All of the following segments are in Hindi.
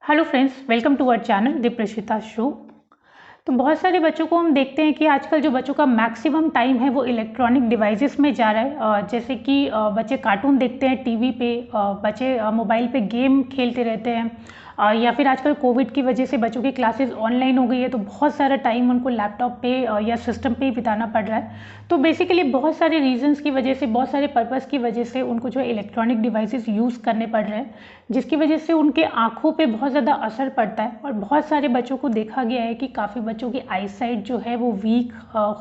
Hello friends, welcome to our channel दीप्रेशिता शो। तो बहुत सारे बच्चों को हम देखते हैं कि आजकल जो बच्चों का मैक्सिमम टाइम है वो इलेक्ट्रॉनिक डिवाइसेस में जा रहा है। जैसे कि बच्चे कार्टून देखते हैं टीवी पे, बच्चे मोबाइल पे गेम खेलते रहते हैं, या फिर आजकल कोविड की वजह से बच्चों की क्लासेस ऑनलाइन हो गई है तो बहुत सारा टाइम उनको लैपटॉप पे या सिस्टम पे ही बिताना पड़ रहा है। तो बेसिकली बहुत सारे रीजंस की वजह से, बहुत सारे पर्पस की वजह से उनको जो है इलेक्ट्रॉनिक डिवाइसेस यूज़ करने पड़ रहे हैं, जिसकी वजह से उनके आँखों पे बहुत ज़्यादा असर पड़ता है। और बहुत सारे बच्चों को देखा गया है कि काफ़ी बच्चों की आईसाइट जो है वो वीक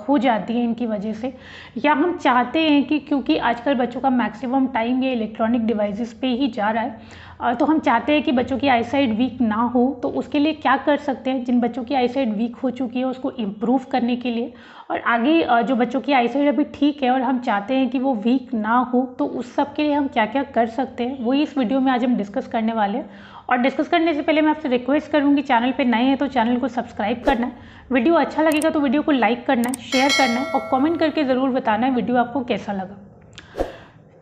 हो जाती है इनकी वजह से। या हम चाहते हैं कि क्योंकि आजकल बच्चों का मैक्सिमम टाइम ये इलेक्ट्रॉनिक डिवाइसेस पे ही जा रहा है, तो हम चाहते हैं कि बच्चों की आईसाइट वीक ना हो। तो उसके लिए क्या कर सकते हैं, जिन बच्चों की आईसाइट वीक हो चुकी है उसको इम्प्रूव करने के लिए, और आगे जो बच्चों की आईसाइट अभी ठीक है और हम चाहते हैं कि वो वीक ना हो, तो उस सब के लिए हम क्या क्या कर सकते हैं वही इस वीडियो में आज हम डिस्कस करने वाले हैं। और डिस्कस करने से पहले मैं आपसे रिक्वेस्ट करूंगी, चैनल पे नए हैं तो चैनल को सब्सक्राइब करना है, वीडियो अच्छा लगेगा तो वीडियो को लाइक करना है, शेयर करना है और कमेंट करके ज़रूर बताना है वीडियो आपको कैसा लगा।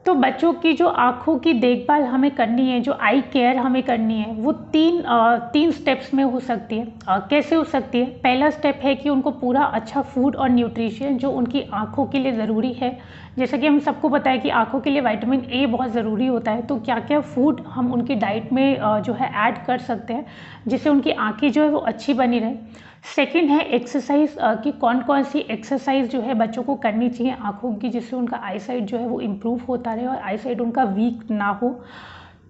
तो बच्चों की जो आँखों की देखभाल हमें करनी है, जो आई केयर हमें करनी है, वो तीन स्टेप्स में हो सकती है। कैसे हो सकती है? पहला स्टेप है कि उनको पूरा अच्छा फूड और न्यूट्रिशन जो उनकी आँखों के लिए ज़रूरी है। जैसा कि हम सबको पता है कि आँखों के लिए विटामिन ए बहुत ज़रूरी होता है, तो क्या क्या फूड हम उनकी डाइट में जो है ऐड कर सकते हैं जिससे उनकी आँखें जो है वो अच्छी बनी रहे। सेकंड है एक्सरसाइज, कि कौन कौन सी एक्सरसाइज जो है बच्चों को करनी चाहिए आँखों की, जिससे उनका आईसाइट जो है वो इम्प्रूव होता रहे और आईसाइट उनका वीक ना हो।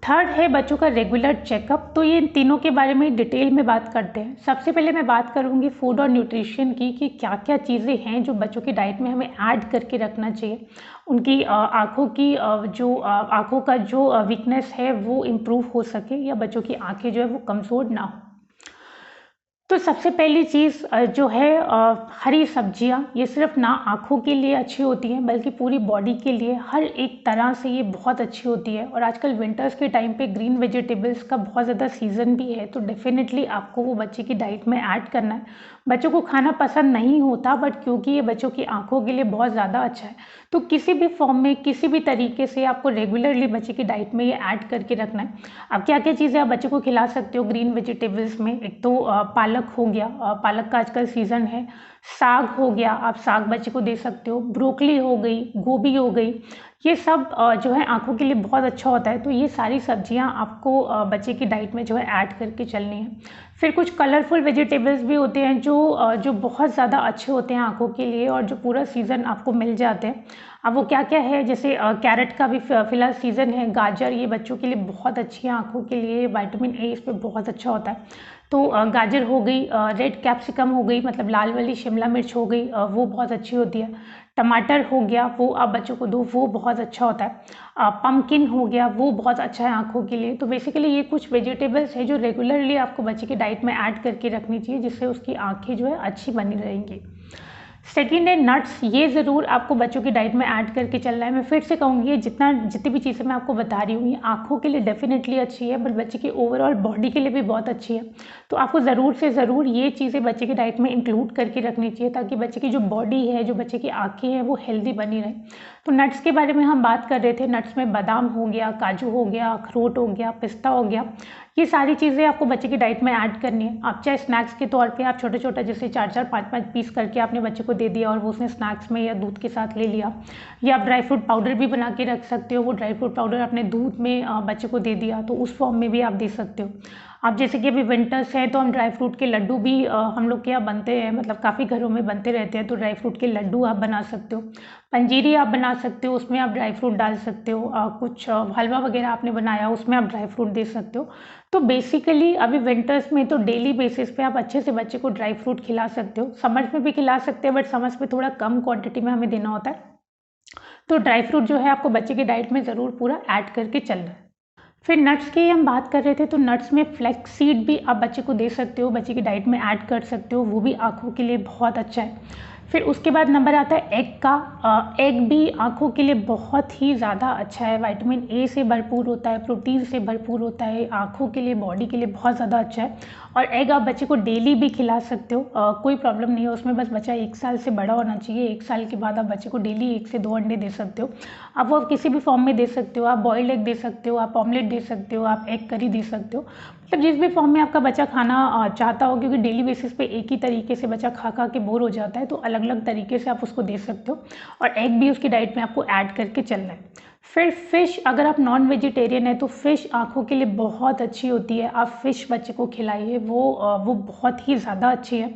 थर्ड है बच्चों का रेगुलर चेकअप। तो ये इन तीनों के बारे में डिटेल में बात करते हैं। सबसे पहले मैं बात करूँगी फूड और न्यूट्रिशन की, कि क्या क्या चीज़ें हैं जो बच्चों की डाइट में हमें ऐड करके रखना चाहिए, उनकी आँखों की जो आँखों का जो वीकनेस है वो इम्प्रूव हो सके या बच्चों की आँखें जो है वो कमज़ोर ना हो। तो सबसे पहली चीज़ जो है हरी सब्जियां, ये सिर्फ ना आँखों के लिए अच्छी होती हैं बल्कि पूरी बॉडी के लिए हर एक तरह से ये बहुत अच्छी होती है। और आजकल विंटर्स के टाइम पे ग्रीन वेजिटेबल्स का बहुत ज़्यादा सीज़न भी है, तो डेफिनेटली आपको वो बच्चे की डाइट में ऐड करना है। बच्चों को खाना पसंद नहीं होता, बट क्योंकि ये बच्चों की आँखों के लिए बहुत ज़्यादा अच्छा है, तो किसी भी फॉर्म में किसी भी तरीके से आपको रेगुलरली बच्चे की डाइट में ये ऐड करके रखना है। अब क्या क्या चीज़ें आप बच्चे को खिला सकते हो ग्रीन वेजिटेबल्स में? एक तो पालक हो गया, पालक का आजकल सीज़न है। साग हो गया, आप साग बच्चे को दे सकते हो। ब्रोकली हो गई, गोभी हो गई, ये सब जो है आँखों के लिए बहुत अच्छा होता है। तो ये सारी सब्जियां आपको बच्चे की डाइट में जो है ऐड करके चलनी है। फिर कुछ कलरफुल वेजिटेबल्स भी होते हैं जो बहुत ज़्यादा अच्छे होते हैं आँखों के लिए और जो पूरा सीज़न आपको मिल जाते हैं। अब वो क्या क्या है, जैसे कैरेट का भी फिलहाल सीज़न है। गाजर, ये बच्चों के लिए बहुत अच्छी है आँखों के लिए, विटामिन ए इस पर बहुत अच्छा होता है। तो गाजर हो गई, रेड कैप्सिकम हो गई, मतलब लाल वाली शिमला मिर्च हो गई, वो बहुत अच्छी होती है। टमाटर हो गया, वो आप बच्चों को दो, वो बहुत अच्छा होता है। पम्पकिन हो गया, वो बहुत अच्छा है आँखों के लिए। तो बेसिकली ये कुछ वेजिटेबल्स है जो रेगुलरली आपको बच्चे की डाइट में ऐड करके रखनी चाहिए, जिससे उसकी आँखें जो है अच्छी बनी रहेंगी। सेकेंड है नट्स, ये ज़रूर आपको बच्चों की डाइट में ऐड करके चलना है। मैं फिर से कहूँगी, जितनी भी चीज़ें मैं आपको बता रही हूँ ये आँखों के लिए डेफिनेटली अच्छी है, बट बच्चे की ओवरऑल बॉडी के लिए भी बहुत अच्छी है। तो आपको ज़रूर से ज़रूर ये चीज़ें बच्चे की डाइट में इंक्लूड करके रखनी चाहिए, ताकि बच्चे की जो बॉडी है, जो बच्चे की आँखें हैं, वो हेल्दी बनी रहे। तो नट्स के बारे में हम बात कर रहे थे। नट्स में बादाम हो गया, काजू हो गया, अखरोट हो गया, पिस्ता हो गया, ये सारी चीज़ें आपको बच्चे की डाइट में ऐड करनी है। आप चाहे स्नैक्स के तौर पे आप छोटा छोटा जैसे 4-4 5-5 पीस करके आपने बच्चे को दे दिया और वो उसने स्नैक्स में या दूध के साथ ले लिया, या आप ड्राई फ्रूट पाउडर भी बना के रख सकते हो। वो ड्राई फ्रूट पाउडर आपने दूध में बच्चे को दे दिया, तो उस फॉर्म में भी आप दे सकते हो। अब जैसे कि अभी विंटर्स है तो हम ड्राई फ्रूट के लड्डू भी हम लोग के यहाँ बनते हैं, मतलब काफ़ी घरों में बनते रहते हैं, तो ड्राई फ्रूट के लड्डू आप बना सकते हो। पंजीरी आप बना सकते हो, उसमें आप ड्राई फ्रूट डाल सकते हो। कुछ हलवा वगैरह आपने बनाया, उसमें आप ड्राई फ्रूट दे सकते हो। तो बेसिकली अभी विंटर्स में तो डेली बेसिस पे आप अच्छे से बच्चे को ड्राई फ्रूट खिला सकते हो। समर्स में भी खिला सकते हैं, बट समर्स में थोड़ा कम क्वांटिटी में हमें देना होता है। तो ड्राई फ्रूट जो है आपको बच्चे की डाइट में ज़रूर पूरा ऐड करके चलना है। फिर नट्स की हम बात कर रहे थे, तो नट्स में फ्लैक्स सीड भी आप बच्चे को दे सकते हो, बच्चे की डाइट में ऐड कर सकते हो, वो भी आँखों के लिए बहुत अच्छा है। फिर उसके बाद नंबर आता है एग का। एग भी आँखों के लिए बहुत ही ज़्यादा अच्छा है, विटामिन ए से भरपूर होता है, प्रोटीन से भरपूर होता है, आँखों के लिए, बॉडी के लिए बहुत ज़्यादा अच्छा है। और एग आप बच्चे को डेली भी खिला सकते हो, कोई प्रॉब्लम नहीं है उसमें। बस बच्चा 1 साल से बड़ा होना चाहिए। 1 साल के बाद आप बच्चे को डेली 1 से 2 अंडे दे सकते हो। आप वो किसी भी फॉर्म में दे सकते हो, आप बॉइल्ड एग दे सकते हो, आप ऑमलेट दे सकते हो, आप एग करी दे सकते हो। मतलब जिस भी फॉर्म में आपका बच्चा खाना चाहता हो, क्योंकि डेली बेसिस पे एक ही तरीके से बच्चा खा खा के बोर हो जाता है, तो अलग अलग तरीके से आप उसको दे सकते हो और एग भी उसकी डाइट में आपको ऐड करके चलना है। फिर फ़िश, अगर आप नॉन वेजिटेरियन है तो फ़िश आँखों के लिए बहुत अच्छी होती है। आप फ़िश बच्चे को खिलाइए, वो बहुत ही ज़्यादा अच्छी है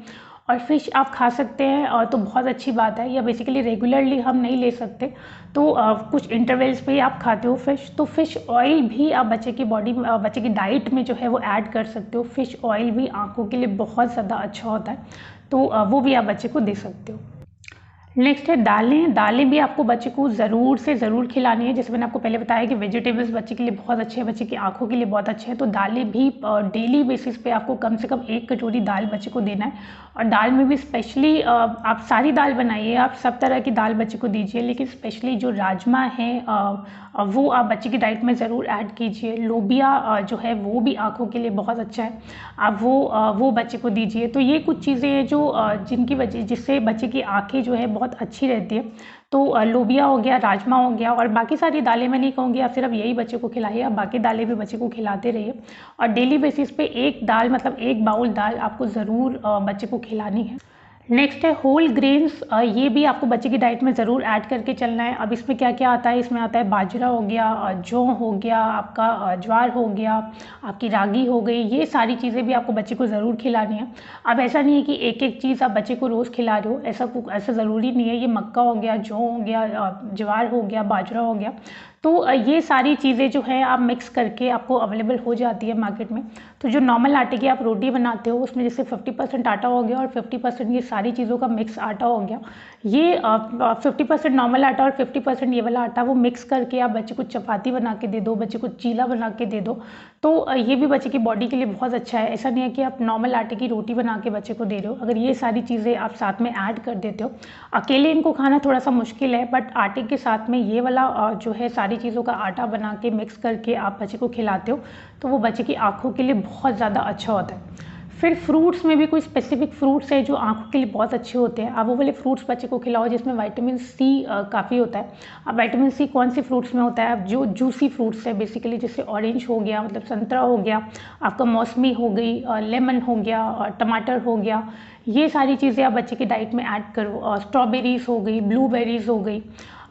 और फ़िश आप खा सकते हैं तो बहुत अच्छी बात है। या बेसिकली रेगुलरली हम नहीं ले सकते, तो कुछ इंटरवल्स पे ही आप खाते हो फ़िश, तो फ़िश ऑयल भी आप बच्चे की डाइट में जो है वो ऐड कर सकते हो। फ़िश ऑयल भी आँखों के लिए बहुत ज़्यादा अच्छा होता है, तो वो भी आप बच्चे को दे सकते हो। नेक्स्ट है दालें। दालें भी आपको बच्चे को ज़रूर से ज़रूर खिलानी है। जैसे मैंने आपको पहले बताया कि वेजिटेबल्स बच्चे के लिए बहुत अच्छे हैं, बच्चे की आँखों के लिए बहुत अच्छे हैं, तो दालें भी डेली बेसिस पे आपको कम से कम 1 कटोरी दाल बच्चे को देना है। और दाल में भी स्पेशली आप सारी दाल बनाइए, आप सब तरह की दाल बच्चे को दीजिए, लेकिन स्पेशली जो राजमा है वो आप बच्चे की डाइट में ज़रूर ऐड कीजिए। लोबिया जो है वो भी आँखों के लिए बहुत अच्छा है, आप वो बच्चे को दीजिए। तो ये कुछ चीज़ें हैं जो जिससे बच्चे की आँखें जो है बहुत अच्छी रहती है। तो लोबिया हो गया, राजमा हो गया, और बाकी सारी दालें मैं नहीं कहूँगी आप सिर्फ यही बच्चे को खिलाइए, आप बाकी दालें भी बच्चे को खिलाते रहिए। और डेली बेसिस पे एक दाल, मतलब 1 बाउल दाल आपको ज़रूर बच्चे को खिलानी है। नेक्स्ट है होल ग्रेन्स। ये भी आपको बच्चे की डाइट में ज़रूर ऐड करके चलना है। अब इसमें क्या क्या आता है, इसमें आता है बाजरा हो गया, जौ हो गया, आपका ज्वार हो गया, आपकी रागी हो गई, ये सारी चीज़ें भी आपको बच्चे को ज़रूर खिलानी है। अब ऐसा नहीं है कि एक एक चीज़ आप बच्चे को रोज़ खिला रहे हो, ऐसा ज़रूरी नहीं है। ये मक्का हो गया, जौ हो गया, ज्वार हो गया, बाजरा हो गया, तो ये सारी चीज़ें जो है आप मिक्स करके आपको अवेलेबल हो जाती है मार्केट में। तो जो नॉर्मल आटे की आप रोटी बनाते हो उसमें जैसे 50% आटा हो गया और 50% ये सारी चीज़ों का मिक्स आटा हो गया, ये 50% नॉर्मल आटा और 50% ये वाला आटा वो मिक्स करके आप बच्चे को चपाती बना के दे दो, बच्चे को चीला बना के दे दो, तो ये भी बच्चे की बॉडी के लिए बहुत अच्छा है। ऐसा नहीं है कि आप नॉर्मल आटे की रोटी बना के बच्चे को दे रहे हो, अगर ये सारी चीज़ें आप साथ में ऐड कर देते हो, अकेले इनको खाना थोड़ा सा मुश्किल है, बट आटे के साथ में ये वाला जो है सारी चीज़ों का आटा बना के मिक्स करके आप बच्चे को खिलाते हो, तो वो बच्चे की आँखों के लिए बहुत ज़्यादा अच्छा होता है। फिर फ्रूट्स में भी कोई स्पेसिफिक फ्रूट्स है जो आँखों के लिए बहुत अच्छे होते हैं, आप वो वाले फ्रूट्स बच्चे को खिलाओ जिसमें विटामिन सी काफ़ी होता है। अब विटामिन सी कौन से फ्रूट्स में होता है, अब जो जूसी फ्रूट्स है बेसिकली, जैसे ऑरेंज हो गया, मतलब संतरा हो गया, आपका मौसमी हो गई, लेमन हो गया, टमाटर हो गया, ये सारी चीज़ें आप बच्चे की डाइट में ऐड करो। स्ट्रॉबेरीज़ हो गई, ब्लूबेरीज़ हो गई,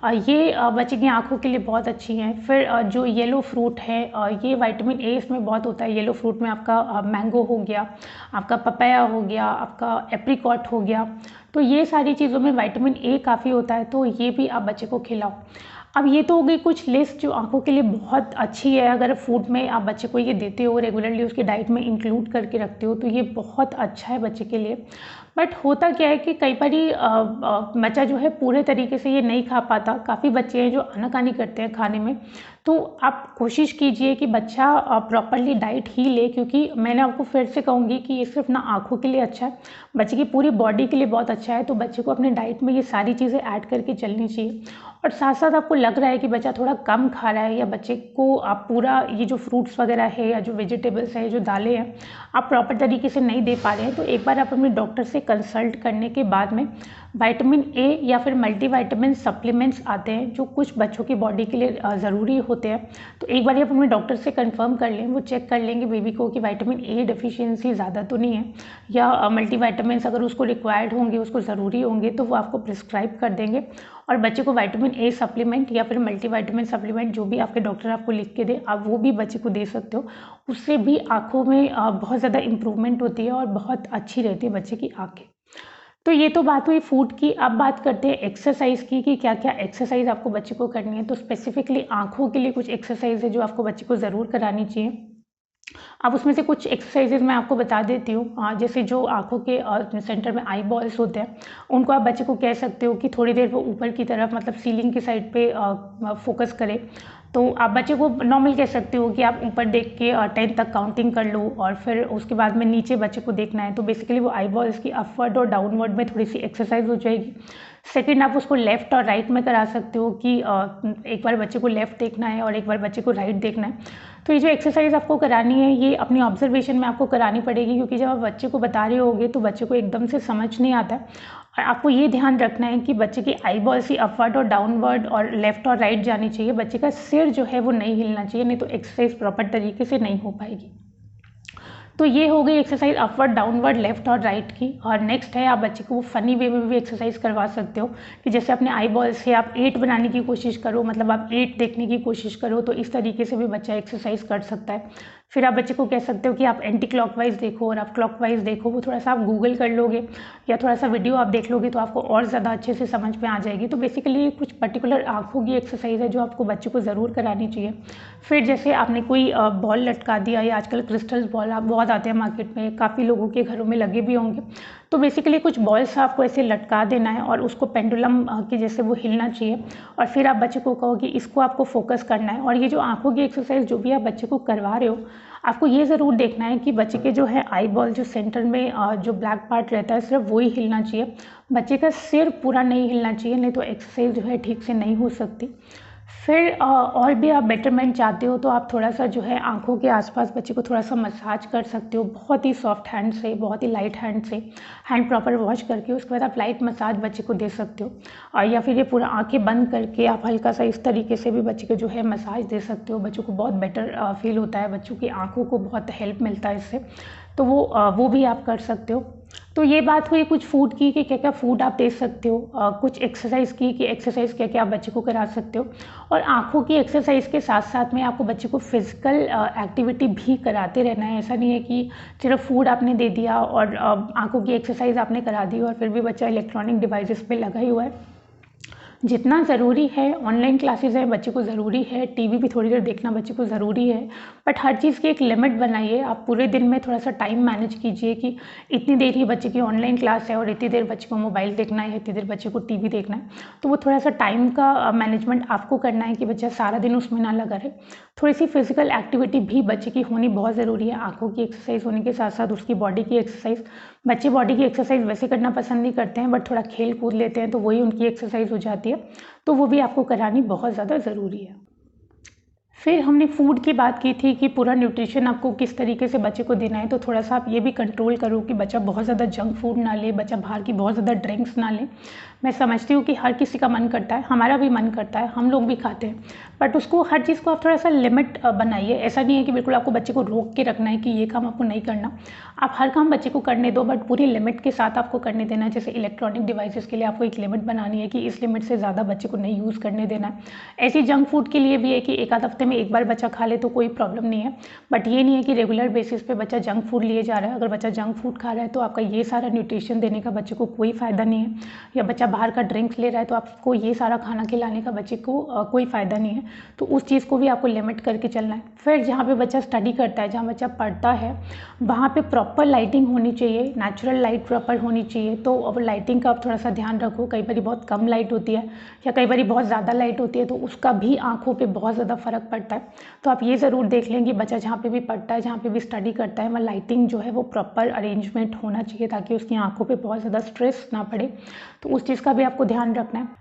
ये बच्चे की आँखों के लिए बहुत अच्छी हैं। फिर जो येलो फ्रूट है, ये विटामिन ए इसमें बहुत होता है। येलो फ्रूट में आपका मैंगो हो गया, आपका पपाया हो गया, आपका एप्रिकॉट हो गया, तो ये सारी चीज़ों में विटामिन ए काफ़ी होता है, तो ये भी आप बच्चे को खिलाओ। अब ये तो हो गई कुछ लिस्ट जो आँखों के लिए बहुत अच्छी है। अगर फूड में आप बच्चे को ये देते हो, रेगुलरली उसकी डाइट में इंक्लूड करके रखते हो, तो ये बहुत अच्छा है बच्चे के लिए। बट होता क्या है कि कई बारी बच्चा जो है पूरे तरीके से ये नहीं खा पाता। काफ़ी बच्चे हैं जो आनाकानी करते हैं खाने में, तो आप कोशिश कीजिए कि बच्चा प्रॉपरली डाइट ही ले, क्योंकि मैंने आपको फिर से कहूँगी कि ये सिर्फ ना आँखों के लिए अच्छा है, बच्चे की पूरी बॉडी के लिए बहुत अच्छा है। तो बच्चे को अपने डाइट में ये सारी चीज़ें ऐड करके चलनी चाहिए। और साथ साथ आपको लग रहा है कि बच्चा थोड़ा कम खा रहा है, या बच्चे को आप पूरा ये जो फ्रूट्स वगैरह है या जो वेजिटेबल्स है, जो दालें हैं, आप प्रॉपर तरीके से नहीं दे पा रहे हैं, तो एक बार आप अपने डॉक्टर से कंसल्ट करने के बाद में विटामिन ए या फिर मल्टीविटामिन सप्लीमेंट्स आते हैं जो कुछ बच्चों की बॉडी के लिए ज़रूरी होते हैं, तो एक बार आप अपने डॉक्टर से कंफर्म कर लें, वो चेक कर लेंगे बेबी को कि विटामिन ए डेफिशिएंसी ज़्यादा तो नहीं है, या मल्टीविटामिन्स अगर उसको रिक्वायर्ड होंगे, उसको ज़रूरी होंगे, तो वो आपको प्रिस्क्राइब कर देंगे। और बच्चे को विटामिन ए सप्लीमेंट या फिर मल्टीविटामिन सप्लीमेंट जो भी आपके डॉक्टर आपको लिख के दे, आप वो भी बच्चे को दे सकते हो। उससे भी आँखों में बहुत ज़्यादा इम्प्रूवमेंट होती है और बहुत अच्छी रहती है बच्चे की आँखें। तो ये तो बात हुई फूड की। अब बात करते हैं एक्सरसाइज की कि क्या क्या एक्सरसाइज आपको बच्चे को करनी है। तो स्पेसिफिकली आँखों के लिए कुछ एक्सरसाइज है जो आपको बच्चे को ज़रूर करानी चाहिए। अब उसमें से कुछ एक्सरसाइजेज मैं आपको बता देती हूँ। जैसे जो आँखों के सेंटर में आई बॉल्स होते हैं, उनको आप बच्चे को कह सकते हो कि थोड़ी देर वो ऊपर की तरफ, मतलब सीलिंग की साइड पे फोकस करे। तो आप बच्चे को नॉर्मल कह सकते हो कि आप ऊपर देख के 10 तक काउंटिंग कर लो, और फिर उसके बाद में नीचे बच्चे को देखना है। तो बेसिकली वो आई बॉल्स की अपवर्ड और डाउनवर्ड में थोड़ी सी एक्सरसाइज हो जाएगी। सेकंड, आप उसको लेफ़्ट और राइट में करा सकते हो कि एक बार बच्चे को लेफ़्ट देखना है और एक बार बच्चे को राइट देखना है। तो ये जो एक्सरसाइज आपको करानी है, ये अपनी ऑब्जर्वेशन में आपको करानी पड़ेगी, क्योंकि जब आप बच्चे को बता रहे होगे तो बच्चे को एकदम से समझ नहीं आता है। और आपको ये ध्यान रखना है कि बच्चे की आई बॉल्स ही अपवर्ड और डाउनवर्ड और लेफ़्ट और राइट जानी चाहिए। बच्चे का सिर जो है वो नहीं हिलना चाहिए, नहीं तो एक्सरसाइज प्रॉपर तरीके से नहीं हो पाएगी। तो ये हो गई एक्सरसाइज अपवर्ड, डाउनवर्ड, लेफ्ट और राइट की। और नेक्स्ट है आप बच्चे को फनी वे में भी एक्सरसाइज करवा सकते हो कि जैसे अपने आई बॉल से आप 8 बनाने की कोशिश करो, मतलब आप 8 देखने की कोशिश करो, तो इस तरीके से भी बच्चा एक्सरसाइज कर सकता है। फिर आप बच्चे को कह सकते हो कि आप एंटी क्लॉकवाइज देखो और आप क्लॉकवाइज देखो, वो थोड़ा सा आप गूगल कर लोगे या थोड़ा सा वीडियो आप देख लोगे तो आपको और ज़्यादा अच्छे से समझ में आ जाएगी। तो बेसिकली कुछ पर्टिकुलर आँखों की एक्सरसाइज है जो आपको बच्चे को ज़रूर करानी चाहिए। फिर जैसे आपने कोई बॉल लटका दिया, या आजकल क्रिस्टल्स बॉल आप बहुत आते हैं मार्केट में, काफ़ी लोगों के घरों में लगे भी होंगे, तो बेसिकली कुछ बॉल्स आपको ऐसे लटका देना है और उसको पेंडुलम के जैसे वो हिलना चाहिए, और फिर आप बच्चे को कहो कि इसको आपको फोकस करना है। और ये जो आँखों की एक्सरसाइज जो भी आप बच्चे को करवा रहे हो, आपको ये ज़रूर देखना है कि बच्चे के जो है आई बॉल जो सेंटर में जो ब्लैक पार्ट रहता है सिर्फ वही हिलना चाहिए, बच्चे का सिर पूरा नहीं हिलना चाहिए, नहीं तो एक्सरसाइज जो है ठीक से नहीं हो सकती। फिर और भी आप बेटरमेंट चाहते हो तो आप थोड़ा सा जो है आँखों के आसपास बच्चे को थोड़ा सा मसाज कर सकते हो, बहुत ही सॉफ्ट हैंड से, बहुत ही लाइट हैंड से, हैंड प्रॉपर वॉश करके उसके बाद आप लाइट मसाज बच्चे को दे सकते हो। और या फिर ये पूरा आंखें बंद करके आप हल्का सा इस तरीके से भी बच्चे को जो है मसाज दे सकते हो। बच्चों को बहुत बेटर फील होता है, बच्चों की आँखों को बहुत हेल्प मिलता है इससे, तो वो भी आप कर सकते हो। तो ये बात हुई कुछ फूड की कि क्या क्या फूड आप दे सकते हो, कुछ एक्सरसाइज की कि एक्सरसाइज क्या क्या आप बच्चे को करा सकते हो। और आँखों की एक्सरसाइज के साथ साथ में आपको बच्चे को फिजिकल एक्टिविटी भी कराते रहना है। ऐसा नहीं है कि सिर्फ फूड आपने दे दिया और आँखों की एक्सरसाइज आपने करा दी और फिर भी बच्चा इलेक्ट्रॉनिक डिवाइसेस पे लगा ही हुआ है। जितना ज़रूरी है ऑनलाइन क्लासेस है बच्चे को ज़रूरी है, टीवी भी थोड़ी देर देखना बच्चे को ज़रूरी है, बट हर चीज़ की एक लिमिट बनाइए। आप पूरे दिन में थोड़ा सा टाइम मैनेज कीजिए कि इतनी देर ही बच्चे की ऑनलाइन क्लास है और इतनी देर बच्चे को मोबाइल देखना है, इतनी देर बच्चे को टीवी देखना है। तो वो थोड़ा सा टाइम का मैनेजमेंट आपको करना है कि बच्चा सारा दिन उसमें ना लगा रहे। थोड़ी सी फिजिकल एक्टिविटी भी बच्चे की होनी बहुत ज़रूरी है। आँखों की एक्सरसाइज होने के साथ साथ उसकी बॉडी की एक्सरसाइज, बच्चे बॉडी की एक्सरसाइज वैसे करना पसंद नहीं करते हैं, बट थोड़ा खेल कूद लेते हैं तो वही उनकी एक्सरसाइज हो जाती है, तो वो भी आपको करानी बहुत ज़्यादा ज़रूरी है। फिर हमने फूड की बात की थी कि पूरा न्यूट्रिशन आपको किस तरीके से बच्चे को देना है, तो थोड़ा सा आप ये भी कंट्रोल करो कि बच्चा बहुत ज़्यादा जंक फूड ना ले, बच्चा बाहर की बहुत ज़्यादा ड्रिंक्स ना ले। मैं समझती हूँ कि हर किसी का मन करता है, हमारा भी मन करता है, हम लोग भी खाते हैं, बट उसको हर चीज़ को आप थोड़ा सा लिमिट बनाइए। ऐसा नहीं है कि बिल्कुल आपको बच्चे को रोक के रखना है कि ये काम आपको नहीं करना, आप हर काम बच्चे को करने दो, बट पूरी लिमिट के साथ आपको करने देना है। जैसे इलेक्ट्रॉनिक डिवाइसेस के लिए आपको एक लिमिट बनानी है कि इस लिमिट से ज़्यादा बच्चे को नहीं यूज़ करने देना है। ऐसी जंक फूड के लिए भी है कि एक आध हफ्ते में एक बार बच्चा खा ले तो कोई प्रॉब्लम नहीं है, बट ये नहीं है कि रेगुलर बेसिस पे बच्चा जंक फूड लिए जा रहा है। अगर बच्चा जंक फूड खा रहा है तो आपका ये सारा न्यूट्रिशन देने का बच्चे को कोई फ़ायदा नहीं है, या बच्चा बाहर का ड्रिंक्स ले रहा है तो आपको ये सारा खाना खिलाने का बच्चे को कोई फ़ायदा नहीं है। तो उस चीज़ को भी आपको लिमिट करके चलना है। फिर जहाँ पे बच्चा स्टडी करता है, जहाँ बच्चा पढ़ता है, वहाँ पे प्रॉपर लाइटिंग होनी चाहिए, नेचुरल लाइट प्रॉपर होनी चाहिए। तो अब लाइटिंग का आप थोड़ा सा ध्यान रखो, कई बार बहुत कम लाइट होती है या कई बार बहुत ज़्यादा लाइट होती है, तो उसका भी आँखों पे बहुत ज़्यादा फ़र्क पड़ता है। तो आप ये ज़रूर देख लें कि बच्चा जहाँ पे भी पढ़ता है, जहाँ पे भी स्टडी करता है, वहाँ लाइटिंग जो है वो प्रॉपर अरेंजमेंट होना चाहिए ताकि उसकी आँखों पे बहुत ज़्यादा स्ट्रेस ना पड़े। तो उस चीज़ का भी आपको ध्यान रखना है।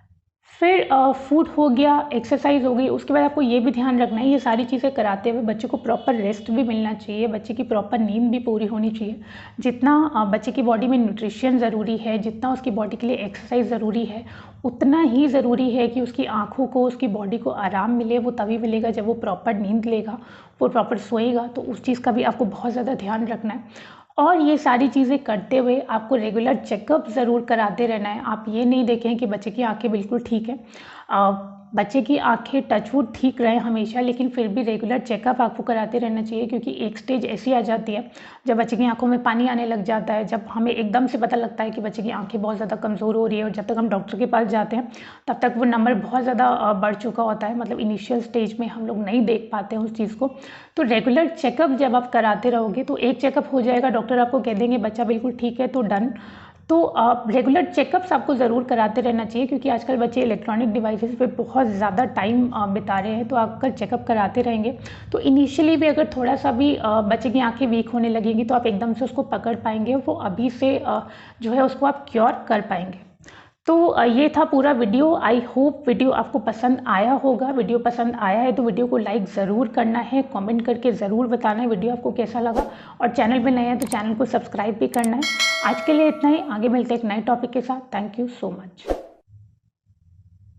फिर फूड हो गया, एक्सरसाइज हो गई, उसके बाद आपको ये भी ध्यान रखना है ये सारी चीज़ें कराते हुए बच्चे को प्रॉपर रेस्ट भी मिलना चाहिए, बच्चे की प्रॉपर नींद भी पूरी होनी चाहिए। जितना बच्चे की बॉडी में न्यूट्रिशन ज़रूरी है, जितना उसकी बॉडी के लिए एक्सरसाइज ज़रूरी है, उतना ही ज़रूरी है कि उसकी आँखों को, उसकी बॉडी को आराम मिले। वो तभी मिलेगा जब वो प्रॉपर नींद लेगा, वो प्रॉपर सोएगा। तो उस चीज़ का भी आपको बहुत ज़्यादा ध्यान रखना है। और ये सारी चीज़ें करते हुए आपको रेगुलर चेकअप ज़रूर कराते रहना है। आप ये नहीं देखें कि बच्चे की आंखें बिल्कुल ठीक है, बच्चे की आंखें टचवुड ठीक रहे हमेशा, लेकिन फिर भी रेगुलर चेकअप आपको कराते रहना चाहिए, क्योंकि एक स्टेज ऐसी आ जाती है जब बच्चे की आंखों में पानी आने लग जाता है, जब हमें एकदम से पता लगता है कि बच्चे की आंखें बहुत ज़्यादा कमज़ोर हो रही है, और जब तक हम डॉक्टर के पास जाते हैं तब तक वो नंबर बहुत ज़्यादा बढ़ चुका होता है। मतलब इनिशियल स्टेज में हम लोग नहीं देख पाते हैं उस चीज़ को। तो रेगुलर चेकअप जब आप कराते रहोगे तो एक चेकअप हो जाएगा, डॉक्टर आपको कह देंगे बच्चा बिल्कुल ठीक है तो डन। तो रेगुलर चेकअप्स आपको ज़रूर कराते रहना चाहिए, क्योंकि आजकल बच्चे इलेक्ट्रॉनिक डिवाइसेस पे बहुत ज़्यादा टाइम बिता रहे हैं। तो आप अगर चेकअप कराते रहेंगे तो इनिशियली भी अगर थोड़ा सा भी बच्चे की आंखें वीक होने लगेंगी तो आप एकदम से उसको पकड़ पाएंगे, वो अभी से जो है उसको आप क्योर कर पाएंगे। तो ये था पूरा वीडियो। आई होप वीडियो आपको पसंद आया होगा। वीडियो पसंद आया है तो वीडियो को लाइक ज़रूर करना है, कमेंट करके ज़रूर बताना है वीडियो आपको कैसा लगा, और चैनल पे नए हैं तो चैनल को सब्सक्राइब भी करना है। आज के लिए इतना ही, आगे मिलते हैं एक नए टॉपिक के साथ। Thank you so much.